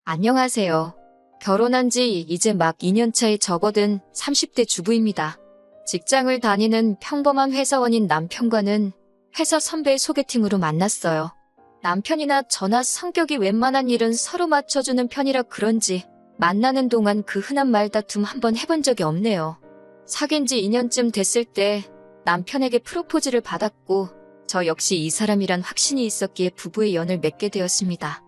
안녕하세요. 결혼한 지 이제 막 2년 차에 접어든 30대 주부입니다. 직장을 다니는 평범한 회사원인 남편과는 회사 선배의 소개팅으로 만났어요. 남편이나 저나 성격이 웬만한 일은 서로 맞춰주는 편이라 그런지 만나는 동안 그 흔한 말다툼 한번 해본 적이 없네요. 사귄 지 2년쯤 됐을 때 남편에게 프로포즈를 받았고 저 역시 이 사람이란 확신이 있었기에 부부의 연을 맺게 되었습니다.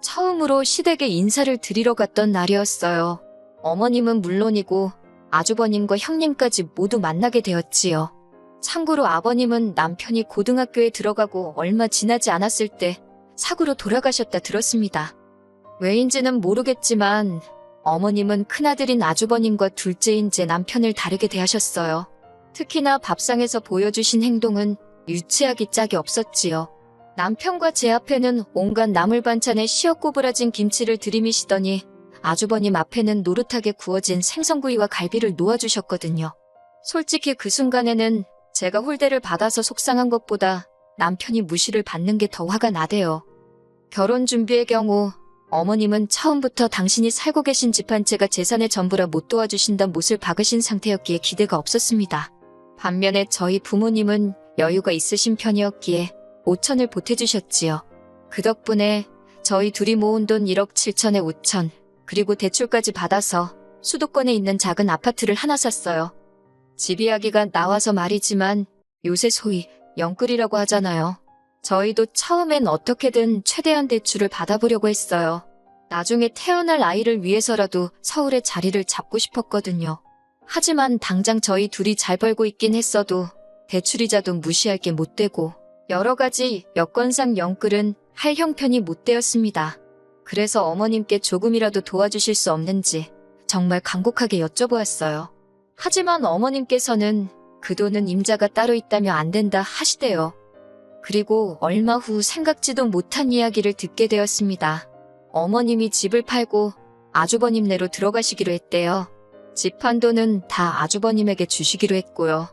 처음으로 시댁에 인사를 드리러 갔던 날이었어요. 어머님은 물론이고 아주버님과 형님까지 모두 만나게 되었지요. 참고로 아버님은 남편이 고등학교에 들어가고 얼마 지나지 않았을 때 사고로 돌아가셨다 들었습니다. 왜인지는 모르겠지만 어머님은 큰아들인 아주버님과 둘째인 제 남편을 다르게 대하셨어요. 특히나 밥상에서 보여주신 행동은 유치하기 짝이 없었지요. 남편과 제 앞에는 온갖 나물 반찬에 시어 꼬부라진 김치를 들이미시더니 아주버님 앞에는 노릇하게 구워진 생선구이와 갈비를 놓아주셨거든요. 솔직히 그 순간에는 제가 홀대를 받아서 속상한 것보다 남편이 무시를 받는 게 더 화가 나대요. 결혼 준비의 경우 어머님은 처음부터 당신이 살고 계신 집 한 채가 재산의 전부라 못 도와주신다 못을 박으신 상태였기에 기대가 없었습니다. 반면에 저희 부모님은 여유가 있으신 편이었기에 5천을 보태주셨지요. 그 덕분에 저희 둘이 모은 돈 1억 7천에 5천, 그리고 대출까지 받아서 수도권에 있는 작은 아파트를 하나 샀어요. 집 이야기가 나와서 말이지만 요새 소위 영끌이라고 하잖아요. 저희도 처음엔 어떻게든 최대한 대출을 받아보려고 했어요. 나중에 태어날 아이를 위해서라도 서울에 자리를 잡고 싶었거든요. 하지만 당장 저희 둘이 잘 벌고 있긴 했어도 대출이자도 무시할 게 못 되고 여러 가지 여건상 영끌은 할 형편이 못 되었습니다. 그래서 어머님께 조금이라도 도와주실 수 없는지 정말 간곡하게 여쭤보았어요. 하지만 어머님께서는 그 돈은 임자가 따로 있다며 안 된다 하시대요. 그리고 얼마 후 생각지도 못한 이야기를 듣게 되었습니다. 어머님이 집을 팔고 아주버님네로 들어가시기로 했대요. 집 판 돈은 다 아주버님에게 주시기로 했고요.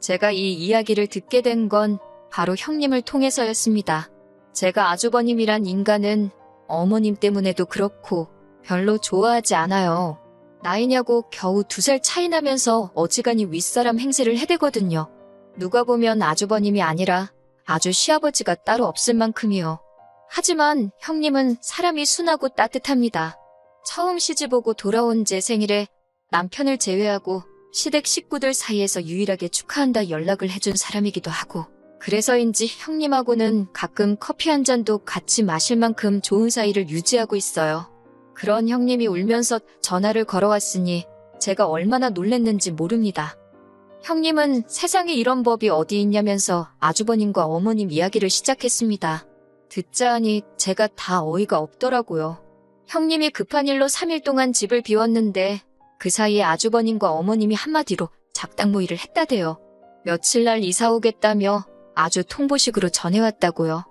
제가 이 이야기를 듣게 된 건 바로 형님을 통해서였습니다. 제가 아주버님이란 인간은 어머님 때문에도 그렇고 별로 좋아하지 않아요. 나이냐고 겨우 2살 차이 나면서 어지간히 윗사람 행세를 해대거든요. 누가 보면 아주버님이 아니라 아주 시아버지가 따로 없을 만큼이요. 하지만 형님은 사람이 순하고 따뜻합니다. 처음 시집오고 돌아온 제 생일에 남편을 제외하고 시댁 식구들 사이에서 유일하게 축하한다 연락을 해준 사람이기도 하고 그래서인지 형님하고는 가끔 커피 한 잔도 같이 마실 만큼 좋은 사이를 유지하고 있어요. 그런 형님이 울면서 전화를 걸어왔으니 제가 얼마나 놀랬는지 모릅니다. 형님은 세상에 이런 법이 어디 있냐면서 아주버님과 어머님 이야기를 시작했습니다. 듣자 하니 제가 다 어이가 없더라고요. 형님이 급한 일로 3일 동안 집을 비웠는데 그 사이에 아주버님과 어머님이 한마디로 작당 모의를 했다대요. 며칠 날 이사 오겠다며 아주 통보식으로 전해왔다고요.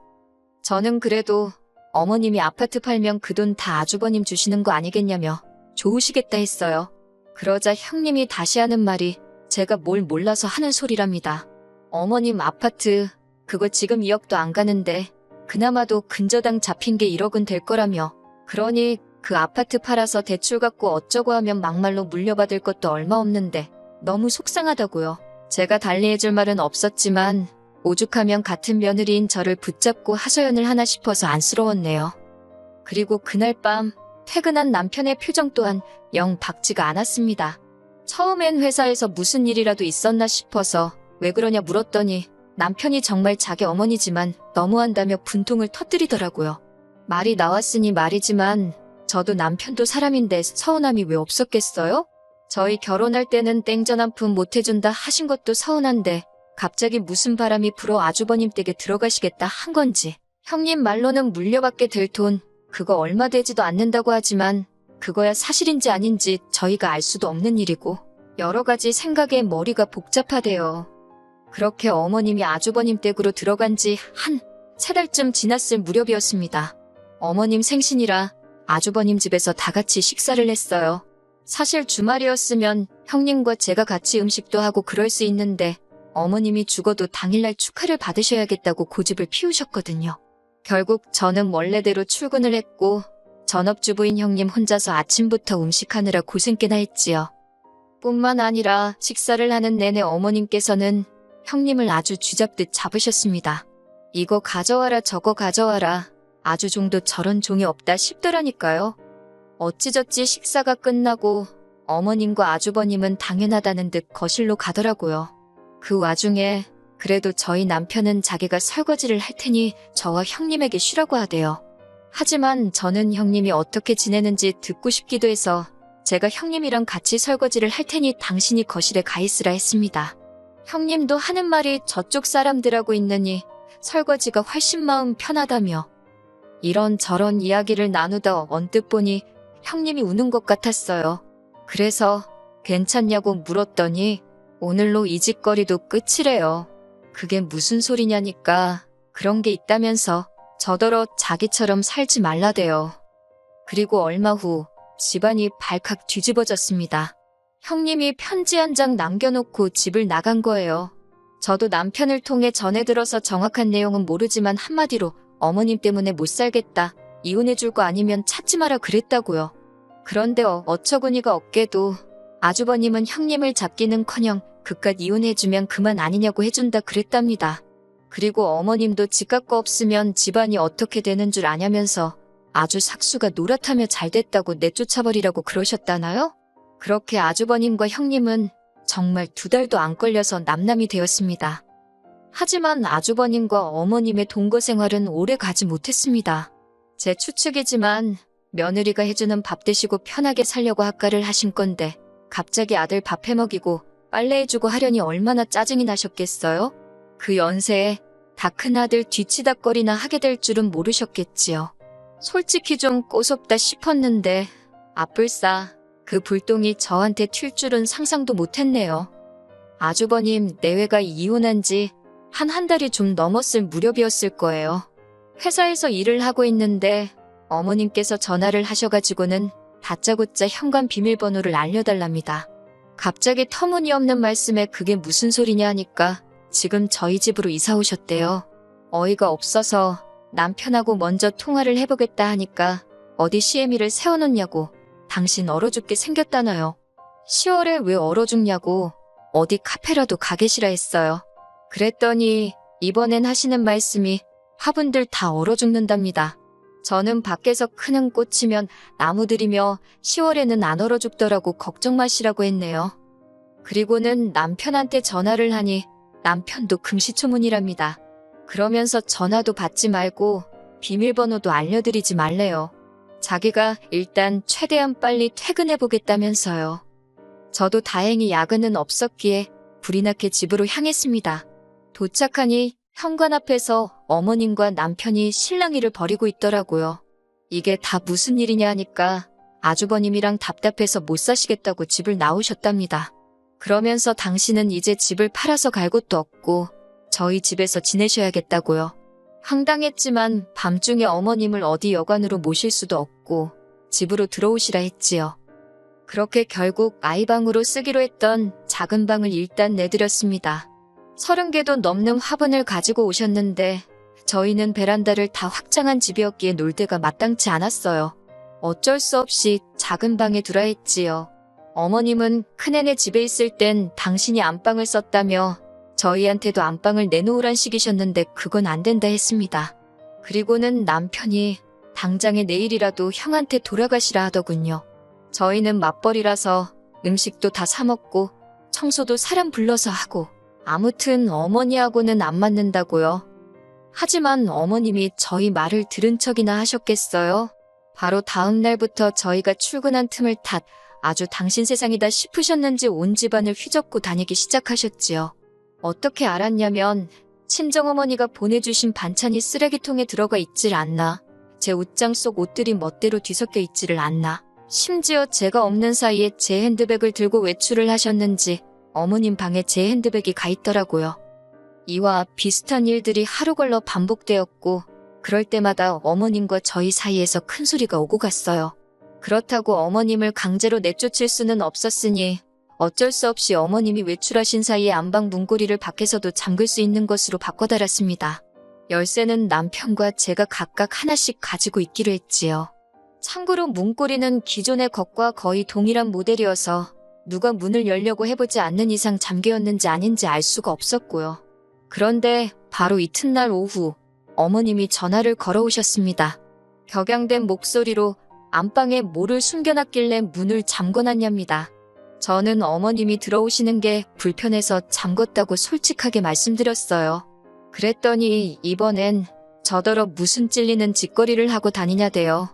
저는 그래도 어머님이 아파트 팔면 그 돈 다 아주버님 주시는 거 아니겠냐며 좋으시겠다 했어요. 그러자 형님이 다시 하는 말이 제가 뭘 몰라서 하는 소리랍니다. 어머님 아파트 그거 지금 2억도 안 가는데 그나마도 근저당 잡힌 게 1억은 될 거라며 그러니 그 아파트 팔아서 대출 갖고 어쩌고 하면 막말로 물려받을 것도 얼마 없는데 너무 속상하다고요. 제가 달리해줄 말은 없었지만 오죽하면 같은 며느리인 저를 붙잡고 하소연을 하나 싶어서 안쓰러웠네요. 그리고 그날 밤 퇴근한 남편의 표정 또한 영 밝지가 않았습니다. 처음엔 회사에서 무슨 일이라도 있었나 싶어서 왜 그러냐 물었더니 남편이 정말 자기 어머니지만 너무한다며 분통을 터뜨리더라고요. 말이 나왔으니 말이지만 저도 남편도 사람인데 서운함이 왜 없었겠어요? 저희 결혼할 때는 땡전 한 푼 못해준다 하신 것도 서운한데 갑자기 무슨 바람이 불어 아주버님 댁에 들어가시겠다 한 건지 형님 말로는 물려받게 될 돈 그거 얼마 되지도 않는다고 하지만 그거야 사실인지 아닌지 저희가 알 수도 없는 일이고 여러 가지 생각에 머리가 복잡하대요. 그렇게 어머님이 아주버님 댁으로 들어간 지 한 3달쯤 지났을 무렵이었습니다. 어머님 생신이라 아주버님 집에서 다 같이 식사를 했어요. 사실 주말이었으면 형님과 제가 같이 음식도 하고 그럴 수 있는데 어머님이 죽어도 당일날 축하를 받으셔야겠다고 고집을 피우셨거든요. 결국 저는 원래대로 출근을 했고 전업주부인 형님 혼자서 아침부터 음식하느라 고생 꽤나 했지요. 뿐만 아니라 식사를 하는 내내 어머님께서는 형님을 아주 쥐잡듯 잡으셨습니다. 이거 가져와라 저거 가져와라. 아주 종도 저런 종이 없다 싶더라니까요. 어찌저찌 식사가 끝나고 어머님과 아주버님은 당연하다는 듯 거실로 가더라고요. 그 와중에 그래도 저희 남편은 자기가 설거지를 할 테니 저와 형님에게 쉬라고 하대요. 하지만 저는 형님이 어떻게 지내는지 듣고 싶기도 해서 제가 형님이랑 같이 설거지를 할 테니 당신이 거실에 가 있으라 했습니다. 형님도 하는 말이 저쪽 사람들하고 있느니 설거지가 훨씬 마음 편하다며 이런저런 이야기를 나누다 언뜻 보니 형님이 우는 것 같았어요. 그래서 괜찮냐고 물었더니 오늘로 이 짓거리도 끝이래요. 그게 무슨 소리냐니까 그런 게 있다면서 저더러 자기처럼 살지 말라대요. 그리고 얼마 후 집안이 발칵 뒤집어졌습니다. 형님이 편지 한 장 남겨놓고 집을 나간 거예요. 저도 남편을 통해 전해 들어서 정확한 내용은 모르지만 한마디로 어머님 때문에 못 살겠다. 이혼해줄 거 아니면 찾지 마라 그랬다고요. 그런데 어처구니가 없게도 아주버님은 형님을 잡기는커녕 그깟 이혼해주면 그만 아니냐고 해준다 그랬답니다. 그리고 어머님도 집값 거 없으면 집안이 어떻게 되는 줄 아냐면서 아주 삭수가 노랗다며 잘됐다고 내쫓아버리라고 그러셨다나요? 그렇게 아주버님과 형님은 정말 2달도 안 걸려서 남남이 되었습니다. 하지만 아주버님과 어머님의 동거 생활은 오래 가지 못했습니다. 제 추측이지만 며느리가 해주는 밥 드시고 편하게 살려고 합가를 하신 건데 갑자기 아들 밥 해먹이고 빨래해주고 하려니 얼마나 짜증이 나셨겠어요? 그 연세에 다 큰 아들 뒤치다꺼리나 하게 될 줄은 모르셨겠지요. 솔직히 좀 꼬숩다 싶었는데 아뿔싸 그 불똥이 저한테 튈 줄은 상상도 못했네요. 아주버님 내외가 이혼한 지 한 달이 좀 넘었을 무렵이었을 거예요. 회사에서 일을 하고 있는데 어머님께서 전화를 하셔가지고는 다짜고짜 현관 비밀번호를 알려달랍니다. 갑자기 터무니없는 말씀에 그게 무슨 소리냐 하니까 지금 저희 집으로 이사 오셨대요. 어이가 없어서 남편하고 먼저 통화를 해보겠다 하니까 어디 시애미를 세워놓냐고 당신 얼어 죽게 생겼다나요. 10월에 왜 얼어 죽냐고 어디 카페라도 가 계시라 했어요. 그랬더니 이번엔 하시는 말씀이 화분들 다 얼어 죽는답니다. 저는 밖에서 크는 꽃이면 나무들이며 10월에는 안 얼어 죽더라고 걱정 마시라고 했네요. 그리고는 남편한테 전화를 하니 남편도 금시초문이랍니다. 그러면서 전화도 받지 말고 비밀번호도 알려드리지 말래요. 자기가 일단 최대한 빨리 퇴근해보겠다면서요. 저도 다행히 야근은 없었기에 불이 나게 집으로 향했습니다. 도착하니 현관 앞에서 어머님과 남편이 실랑이를 벌이고 있더라고요. 이게 다 무슨 일이냐 하니까 아주버님이랑 답답해서 못 사시겠다고 집을 나오셨답니다. 그러면서 당신은 이제 집을 팔아서 갈 곳도 없고 저희 집에서 지내셔야겠다고요. 황당했지만 밤중에 어머님을 어디 여관으로 모실 수도 없고 집으로 들어오시라 했지요. 그렇게 결국 아이방으로 쓰기로 했던 작은 방을 일단 내드렸습니다. 30개도 넘는 화분을 가지고 오셨는데 저희는 베란다를 다 확장한 집이었기에 놀 데가 마땅치 않았어요. 어쩔 수 없이 작은 방에 두라 했지요. 어머님은 큰애네 집에 있을 땐 당신이 안방을 썼다며 저희한테도 안방을 내놓으란 식이셨는데 그건 안 된다 했습니다. 그리고는 남편이 당장에 내일이라도 형한테 돌아가시라 하더군요. 저희는 맞벌이라서 음식도 다 사 먹고 청소도 사람 불러서 하고 아무튼 어머니하고는 안 맞는다고요. 하지만 어머님이 저희 말을 들은 척이나 하셨겠어요? 바로 다음 날부터 저희가 출근한 틈을 탓 아주 당신 세상이다 싶으셨는지 온 집안을 휘젓고 다니기 시작하셨지요. 어떻게 알았냐면 친정어머니가 보내주신 반찬이 쓰레기통에 들어가 있질 않나, 제 옷장 속 옷들이 멋대로 뒤섞여 있지를 않나, 심지어 제가 없는 사이에 제 핸드백을 들고 외출을 하셨는지 어머님 방에 제 핸드백이 가 있더라고요. 이와 비슷한 일들이 하루 걸러 반복되었고 그럴 때마다 어머님과 저희 사이에서 큰 소리가 오고 갔어요. 그렇다고 어머님을 강제로 내쫓을 수는 없었으니 어쩔 수 없이 어머님이 외출하신 사이에 안방 문고리를 밖에서도 잠글 수 있는 것으로 바꿔달았습니다. 열쇠는 남편과 제가 각각 하나씩 가지고 있기로 했지요. 참고로 문고리는 기존의 것과 거의 동일한 모델이어서 누가 문을 열려고 해보지 않는 이상 잠겨였는지 아닌지 알 수가 없었고요. 그런데 바로 이튿날 오후 어머님이 전화를 걸어오셨습니다. 격양된 목소리로 안방에 뭐를 숨겨놨길래 문을 잠궈놨냐입니다. 저는 어머님이 들어오시는 게 불편해서 잠궜다고 솔직하게 말씀드렸어요. 그랬더니 이번엔 저더러 무슨 찔리는 짓거리를 하고 다니냐대요.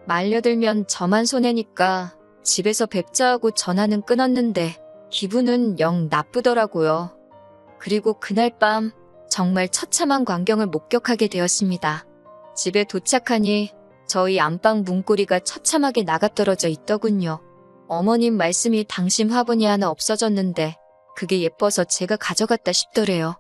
말려들면 저만 손해니까 집에서 뵙자 하고 전화는 끊었는데 기분은 영 나쁘더라고요. 그리고 그날 밤 정말 처참한 광경을 목격하게 되었습니다. 집에 도착하니 저희 안방 문고리가 처참하게 나가떨어져 있더군요. 어머님 말씀이 당신 화분이 하나 없어졌는데 그게 예뻐서 제가 가져갔다 싶더래요.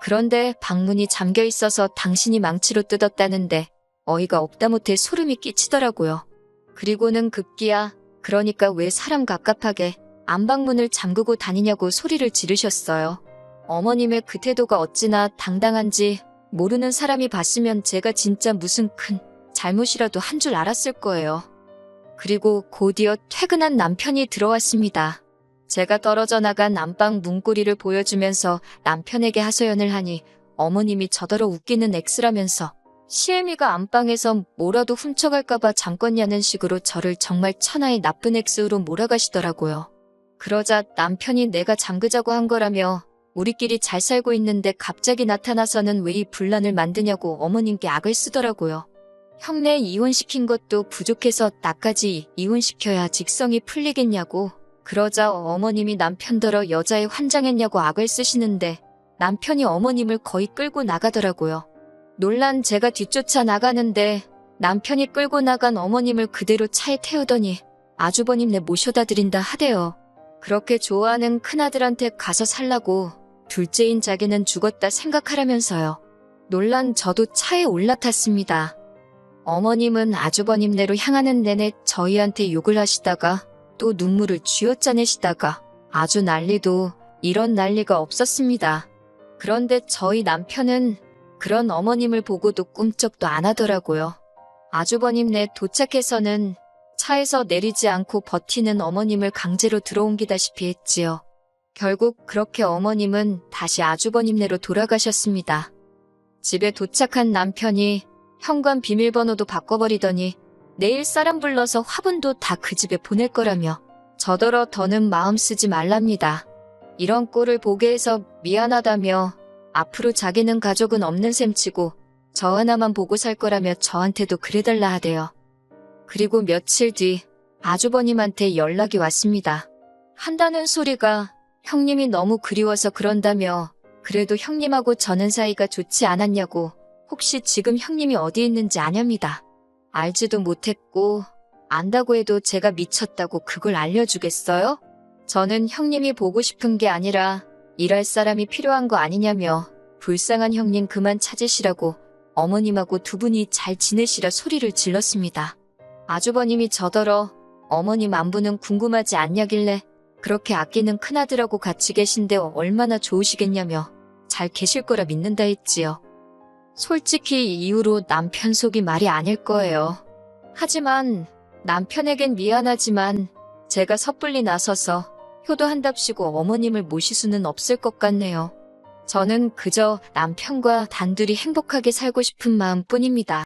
그런데 방문이 잠겨 있어서 당신이 망치로 뜯었다는데 어이가 없다 못해 소름이 끼치더라고요. 그리고는 급기야 그러니까 왜 사람 갑갑하게 안방문을 잠그고 다니냐고 소리를 지르셨어요. 어머님의 그 태도가 어찌나 당당한지 모르는 사람이 봤으면 제가 진짜 무슨 큰 잘못이라도 한 줄 알았을 거예요. 그리고 곧이어 퇴근한 남편이 들어왔습니다. 제가 떨어져 나간 안방 문고리를 보여주면서 남편에게 하소연을 하니 어머님이 저더러 웃기는 X라면서 시애미가 안방에서 뭐라도 훔쳐갈까봐 잠궜냐는 식으로 저를 정말 천하의 나쁜 X로 몰아가시더라고요. 그러자 남편이 내가 잠그자고 한 거라며 우리끼리 잘 살고 있는데 갑자기 나타나서는 왜 이 분란을 만드냐고 어머님께 악을 쓰더라고요. 형네 이혼시킨 것도 부족해서 나까지 이혼시켜야 직성이 풀리겠냐고. 그러자 어머님이 남편더러 여자에 환장했냐고 악을 쓰시는데 남편이 어머님을 거의 끌고 나가더라고요. 놀란 제가 뒤쫓아 나가는데 남편이 끌고 나간 어머님을 그대로 차에 태우더니 아주버님네 모셔다 드린다 하대요. 그렇게 좋아하는 큰아들한테 가서 살라고 둘째인 자기는 죽었다 생각하라면서요. 놀란 저도 차에 올라탔습니다. 어머님은 아주버님네로 향하는 내내 저희한테 욕을 하시다가 또 눈물을 쥐어짜내시다가 아주 난리도 이런 난리가 없었습니다. 그런데 저희 남편은 그런 어머님을 보고도 꿈쩍도 안 하더라고요. 아주버님네 도착해서는 차에서 내리지 않고 버티는 어머님을 강제로 들어옮기다시피 했지요. 결국 그렇게 어머님은 다시 아주버님네로 돌아가셨습니다. 집에 도착한 남편이 현관 비밀번호도 바꿔버리더니 내일 사람 불러서 화분도 다 그 집에 보낼 거라며 저더러 더는 마음 쓰지 말랍니다. 이런 꼴을 보게 해서 미안하다며 앞으로 자기는 가족은 없는 셈치고 저 하나만 보고 살 거라며 저한테도 그래달라 하대요. 그리고 며칠 뒤 아주버님한테 연락이 왔습니다. 한다는 소리가 형님이 너무 그리워서 그런다며 그래도 형님하고 저는 사이가 좋지 않았냐고 혹시 지금 형님이 어디 있는지 아냐입니다. 알지도 못했고 안다고 해도 제가 미쳤다고 그걸 알려주겠어요? 저는 형님이 보고 싶은 게 아니라 일할 사람이 필요한 거 아니냐며 불쌍한 형님 그만 찾으시라고 어머님하고 두 분이 잘 지내시라 소리를 질렀습니다. 아주버님이 저더러 어머님 안부는 궁금하지 않냐길래 그렇게 아끼는 큰아들하고 같이 계신데 얼마나 좋으시겠냐며 잘 계실 거라 믿는다 했지요. 솔직히 이 이후로 남편 속이 말이 아닐 거예요. 하지만 남편에겐 미안하지만 제가 섣불리 나서서 효도한답시고 어머님을 모실 수는 없을 것 같네요. 저는 그저 남편과 단둘이 행복하게 살고 싶은 마음뿐입니다.